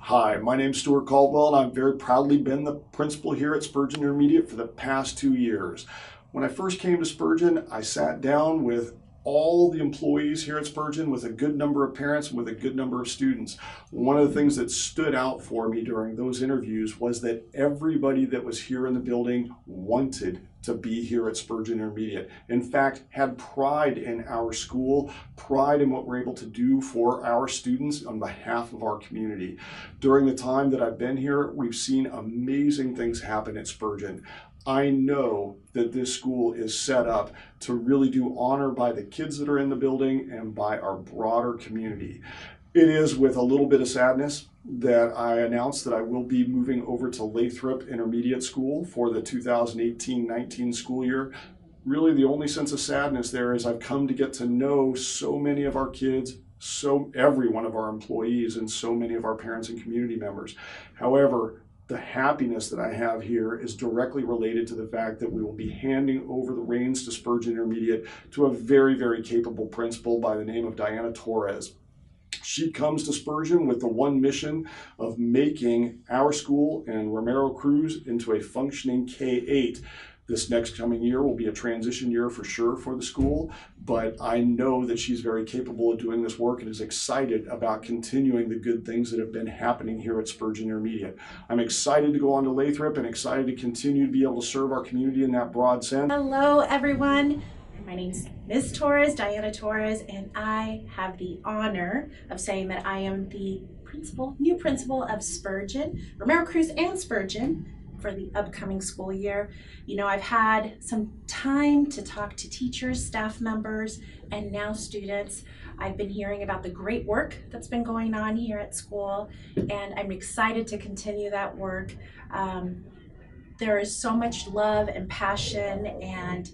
Hi, my name's Stuart Caldwell, and I've very proudly been the principal here at Spurgeon Intermediate for the past 2 years. When I first came to Spurgeon, I sat down with all the employees here at Spurgeon, with a good number of parents, and with a good number of students. One of the things that stood out for me during those interviews was that everybody that was here in the building wanted to be here at Spurgeon Intermediate. In fact, had pride in our school, pride in what we're able to do for our students on behalf of our community. During the time that I've been here, we've seen amazing things happen at Spurgeon. I know that this school is set up to really do honor by the kids that are in the building and by our broader community. It is with a little bit of sadness that I announced that I will be moving over to Lathrop Intermediate School for the 2018-19 school year. Really, the only sense of sadness there is I've come to get to know so many of our kids, every one of our employees, and so many of our parents and community members. However, the happiness that I have here is directly related to the fact that we will be handing over the reins to Spurgeon Intermediate to a very, very capable principal by the name of Diana Torres. She comes to Spurgeon with the one mission of making our school and Romero Cruz into a functioning K-8. This next coming year will be a transition year for sure for the school, but I know that she's very capable of doing this work and is excited about continuing the good things that have been happening here at Spurgeon Intermediate. I'm excited to go on to Lathrop and excited to continue to be able to serve our community in that broad sense. Hello everyone, my name's Ms. Torres, Diana Torres, and I have the honor of saying that I am the new principal of Spurgeon, Romero Cruz and Spurgeon, for the upcoming school year. You know, I've had some time to talk to teachers, staff members, and now students. I've been hearing about the great work that's been going on here at school, and I'm excited to continue that work. There is so much love and passion, and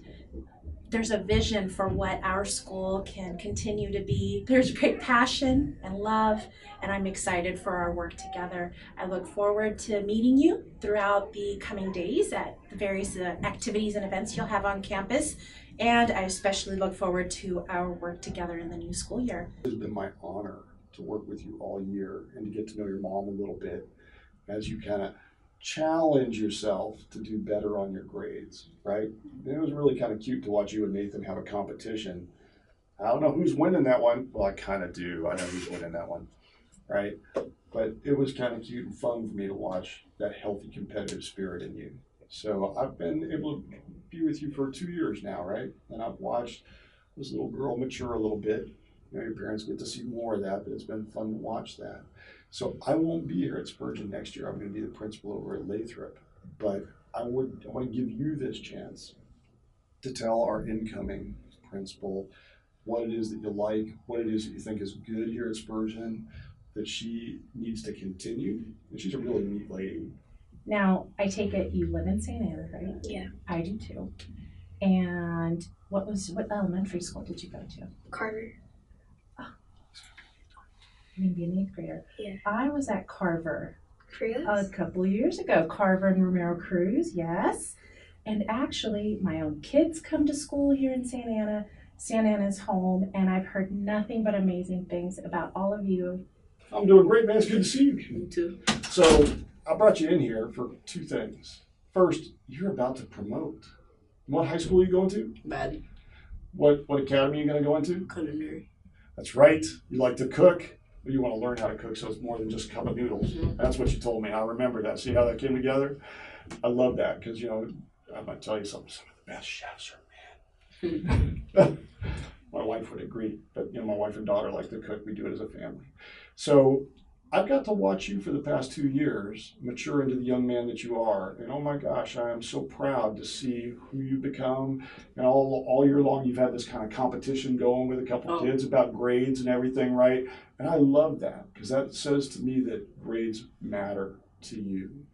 there's a vision for what our school can continue to be. There's great passion and love, and I'm excited for our work together. I look forward to meeting you throughout the coming days at the various activities and events you'll have on campus, and I especially look forward to our work together in the new school year. It has been my honor to work with you all year and to get to know your mom a little bit as you kind of challenge yourself to do better on your grades, right? And it was really kind of cute to watch you and Nathan have a competition. I don't know who's winning that one. Well, I kind of do. I know who's winning that one, right? But it was kind of cute and fun for me to watch that healthy competitive spirit in you. So I've been able to be with you for 2 years now, right? And I've watched this little girl mature a little bit. You know, your parents get to see more of that, but it's been fun to watch that. So I won't be here at Spurgeon next year. I'm going to be the principal over at Lathrop. But I want to give you this chance to tell our incoming principal what it is that you like, what it is that you think is good here at Spurgeon, that she needs to continue. And she's a really neat lady. Now, I take it you live in St. Anna, right? Yeah. I do too. And what elementary school did you go to? Carver. You're going to be an 8th grader. Yeah. I was at Carver Cruz? a couple of years ago. Carver and Romero Cruz, yes. And actually, my own kids come to school here in St. Anna. St. Anna's home, and I've heard nothing but amazing things about all of you. I'm doing great, man. It's good to see you. Me too. So I brought you in here for 2 things. First, you're about to promote. What high school are you going to? Bad. What academy are you going to go into? Culinary. That's right. You like to cook, but you want to learn how to cook, so it's more than just a cup of noodles. Mm-hmm. That's what you told me. I remember that. See how that came together? I love that because, you know, I'm going to tell you something. Some of the best chefs are men. My wife would agree, but, you know, my wife and daughter like to cook. We do it as a family. So I've got to watch you for the past 2 years mature into the young man that you are. And oh my gosh, I am so proud to see who you've become. And all year long, you've had this kind of competition going with a couple kids about grades and everything, right? And I love that because that says to me that grades matter to you.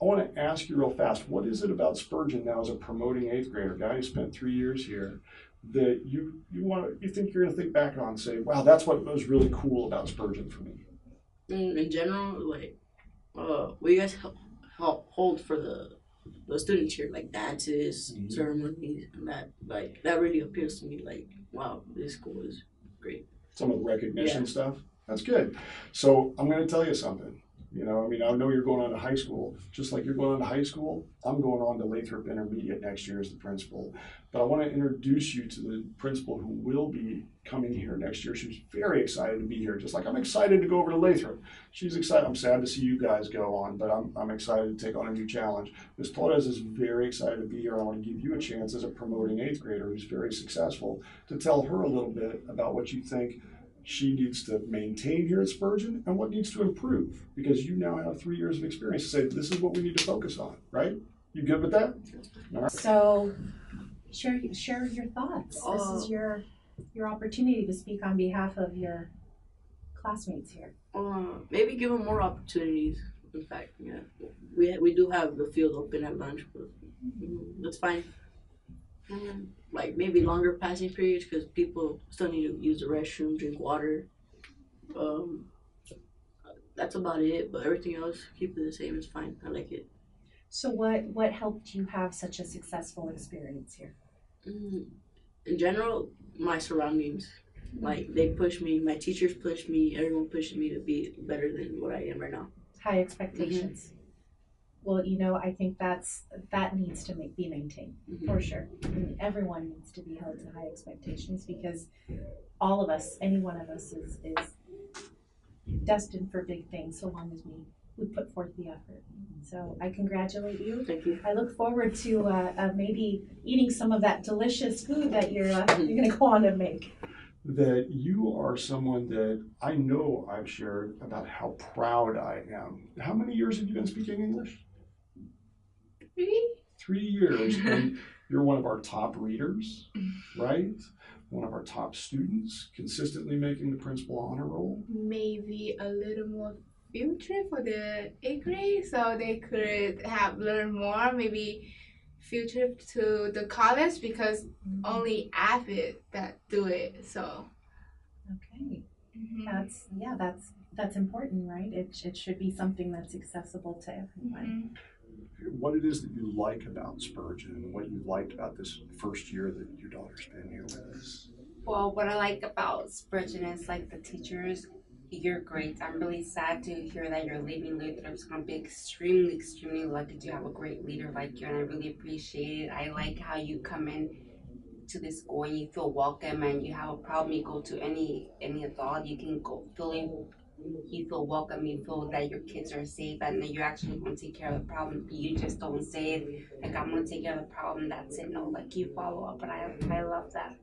I want to ask you real fast, what is it about Spurgeon now as a promoting eighth grader, guy who spent 3 years here, that you think you're going to think back on and say, wow, that's what was really cool about Spurgeon for me? In general, like, what you guys hold for the students here, like dances, ceremonies, and that really appeals to me. Like, wow, this school is great. Some of the recognition stuff, that's good. So I'm going to tell you something. You know, I mean, I know you're going on to high school. Just like you're going on to high school, I'm going on to Lathrop Intermediate next year as the principal. But I want to introduce you to the principal who will be coming here next year. She's very excited to be here, just like I'm excited to go over to Lathrop. She's excited. I'm sad to see you guys go on, but I'm excited to take on a new challenge. Ms. Torres is very excited to be here. I want to give you a chance as a promoting eighth grader who's very successful to tell her a little bit about what you think she needs to maintain here at Spurgeon and what needs to improve, because you now have 3 years of experience to say, this is what we need to focus on, right? You good with that? All right. So share your thoughts. This is your opportunity to speak on behalf of your classmates here. Maybe give them more opportunities. In fact, yeah, we do have the field open at lunch, but that's fine. Like maybe longer passing periods because people still need to use the restroom, drink water. That's about it. But everything else, keep it the same. It's fine. I like it. So what helped you have such a successful experience here? In general, my surroundings. Like they push me. My teachers push me. Everyone pushes me to be better than what I am right now. High expectations. Well, you know, I think that needs to be maintained for sure. I mean, everyone needs to be held to high expectations because all of us, any one of us, is destined for big things so long as we put forth the effort. So I congratulate you. Thank you. I look forward to maybe eating some of that delicious food that you're going to go on to make. That you are someone that I know I've shared about how proud I am. How many years have you been speaking English? 3 years. And you're one of our top readers, right? One of our top students, consistently making the principal honor roll. Maybe a little more field trip for the 8th grade so they could have learned more. Maybe field trip to the college because only avid that do it. So okay, that's important, right? It should be something that's accessible to everyone. What it is that you like about Spurgeon and what you liked about this first year that your daughter's been here with us. Well, what I like about Spurgeon is like the teachers. You're great. I'm really sad to hear that you're leaving Lathrop. It's going to be extremely, extremely lucky to have a great leader like you, and I really appreciate it. I like how you come in to this school and you feel welcome, and you have a problem, you go to any adult, you can go you feel welcome, you feel that your kids are safe, and that you're actually going to take care of the problem. You just don't say it like, I'm going to take care of the problem, that's it. No, like you follow up, and I love that.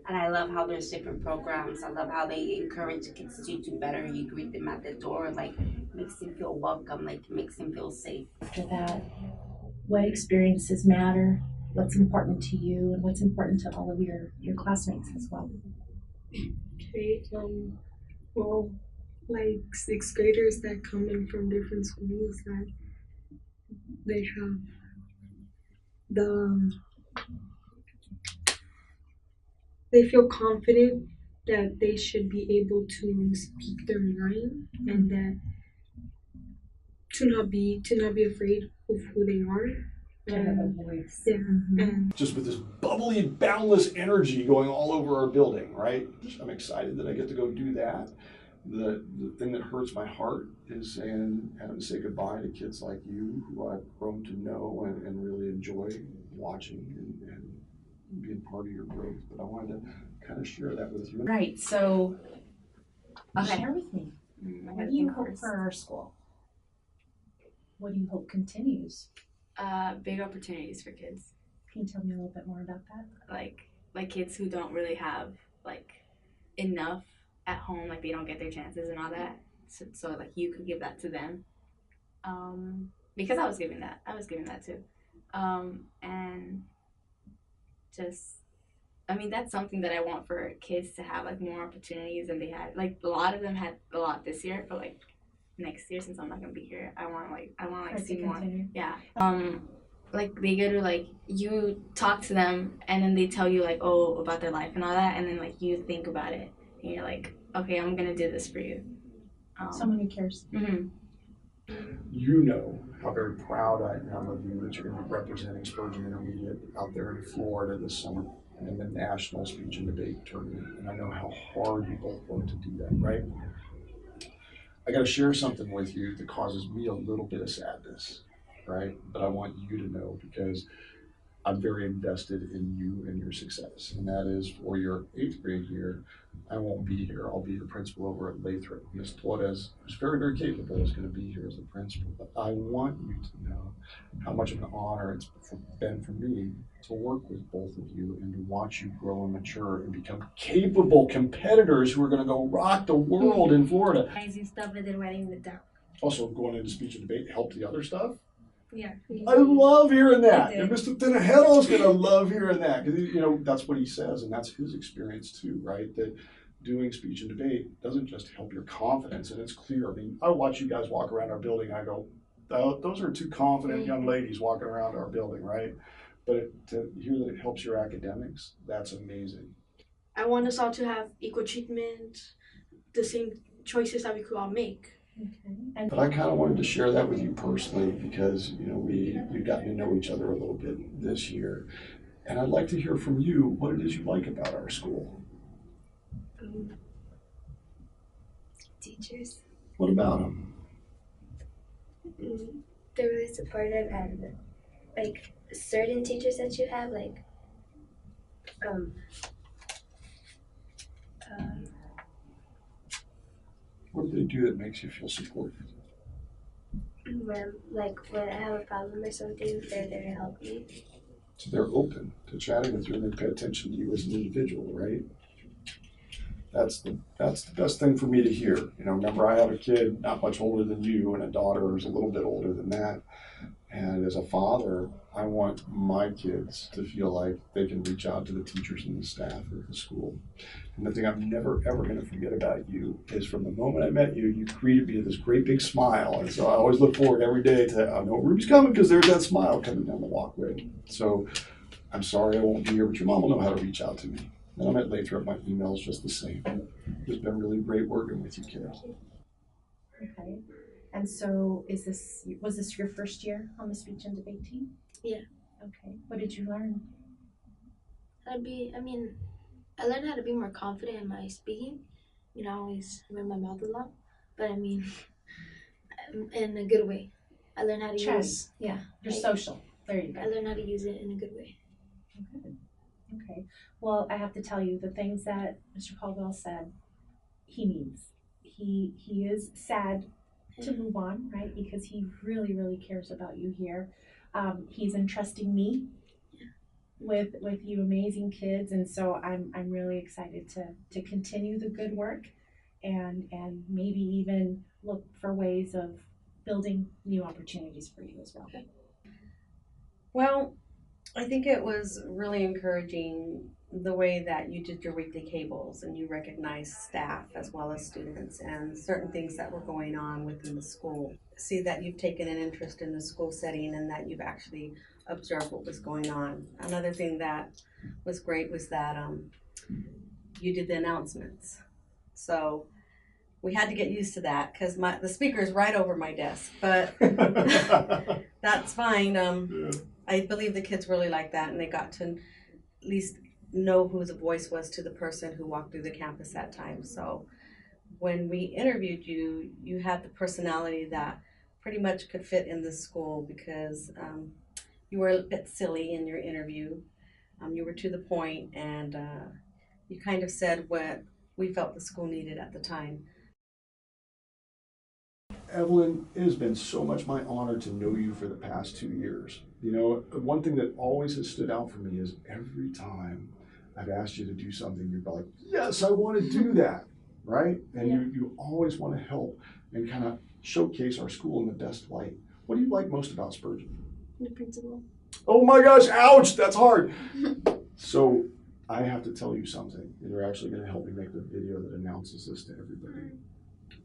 And I love how there's different programs. I love how they encourage kids to do better. You greet them at the door, like makes them feel welcome, like makes them feel safe. After that, what experiences matter? What's important to you, and what's important to all of your classmates as well? Okay, well, like 6th graders that come in from different schools, that they have they feel confident that they should be able to speak their mind, and that to not be afraid of who they are. Just with this bubbly, boundless energy going all over our building, right? I'm excited that I get to go do that. The thing that hurts my heart is having to say goodbye to kids like you who I've grown to know and really enjoy watching and being part of your growth. But I wanted to kind of share that with you. Right, so share with me. What do you hope for our school? What do you hope continues? big opportunities for kids. Can you tell me a little bit more about that? Like kids who don't really have like enough at home, like they don't get their chances and all that. so like you could give that to them. Because I was giving that too. And just, I mean, that's something that I want for kids to have, like more opportunities than they had. Like a lot of them had a lot this year, but like next year, since I'm not gonna be here, I want to see more. Yeah. Like they go to, like, you talk to them and then they tell you like, oh, about their life and all that, and then like you think about it and you're like, okay, I'm gonna do this for you. Someone who cares. Mm-hmm. You know how very proud I am of you that you're going to be representing Spurgeon Intermediate out there in Florida this summer in the National Speech and Debate Tournament. And I know how hard you both work to do that, right? I got to share something with you that causes me a little bit of sadness, right? But I want you to know because I'm very invested in you and your success. And that is for your 8th grade year, I won't be here. I'll be the principal over at Lathrop. Miss Torres, who's very, very capable, is going to be here as the principal. But I want you to know how much of an honor it's been for me to work with both of you and to watch you grow and mature and become capable competitors who are going to go rock the world in Florida. Amazing stuff and then writing it down. Also, going into speech and debate help the other stuff. Yeah. I love hearing that. He did. And Mr. Tenajero's going to love hearing that. Because, you know, that's what he says, and that's his experience too, right? That doing speech and debate doesn't just help your confidence, and it's clear. I mean, I watch you guys walk around our building, and I go, those are two confident young ladies walking around our building, right? But to hear that it helps your academics, that's amazing. I want us all to have equal treatment, the same choices that we could all make. Okay. But I kind of wanted to share that with you personally because, you know, we've gotten to know each other a little bit this year. And I'd like to hear from you what it is you like about our school. Teachers. What about them? They're really supportive, and like certain teachers that you have, like What do they do that makes you feel supported? when when I have a problem or something, they're there to help me. So they're open to chatting with you and they pay attention to you as an individual, right? That's the best thing for me to hear. You know, remember I have a kid not much older than you and a daughter who's a little bit older than that. And as a father, I want my kids to feel like they can reach out to the teachers and the staff at the school. And the thing I'm never, ever going to forget about you is from the moment I met you, you greeted me with this great big smile. And so I always look forward every day to, I know Ruby's coming because there's that smile coming down the walkway. So I'm sorry I won't be here, but your mom will know how to reach out to me. And I'm at Lathrop, my email's just the same. It's been really great working with you kids. Okay. And so was this your first year on the speech and debate team? Yeah. Okay. What did you learn? I learned how to be more confident in my speaking. You know, I always run my mouth a lot, but I mean, in a good way. I learned how to use. Yeah. You're social. There you go. I learned how to use it in a good way. Good. Okay. Well, I have to tell you the things that Mr. Caldwell said, he means. He is sad to move on, right? Because he really, really cares about you here. He's entrusting me with you amazing kids, and so I'm really excited to continue the good work and maybe even look for ways of building new opportunities for you as well. Well, I think it was really encouraging the way that you did your weekly cables and you recognized staff as well as students and certain things that were going on within the school. See that you've taken an interest in the school setting and that you've actually observed what was going on. Another thing that was great was that you did the announcements. So we had to get used to that because the speaker's right over my desk, but that's fine. I believe the kids really liked that, and they got to at least know who the voice was to the person who walked through the campus that time. So when we interviewed you, you had the personality that pretty much could fit in this school because you were a bit silly in your interview. You were to the point, and you kind of said what we felt the school needed at the time. Evelyn, it has been so much my honor to know you for the past 2 years. You know, one thing that always has stood out for me is every time I've asked you to do something, you're like, yes, I want to do that. right? And Yeah. you always want to help and kind of showcase our school in the best light. What do you like most about Spurgeon? The principal. Oh my gosh, ouch, that's hard. So I have to tell you something, and you're actually going to help me make the video that announces this to everybody.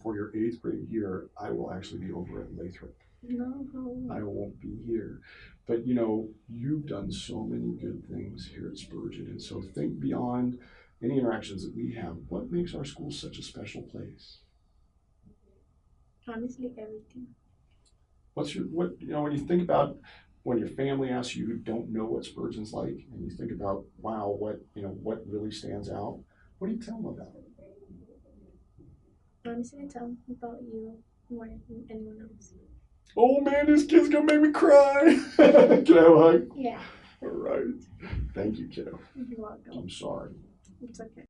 For your 8th grade year, I will actually be over at Lathrop. No. I won't be here. But you know, you've done so many good things here at Spurgeon, and so think beyond any interactions that we have. What makes our school such a special place? Honestly, everything. What you know, when you think about when your family asks you who don't know what Spurgeon's like, and you think about, wow, what really stands out, what do you tell them about it? Honestly, I tell them about you more than anyone else. Oh man, this kid's gonna make me cry. Can I have a hug? Yeah. All right. Thank you, kiddo. You're welcome. I'm sorry. It's okay.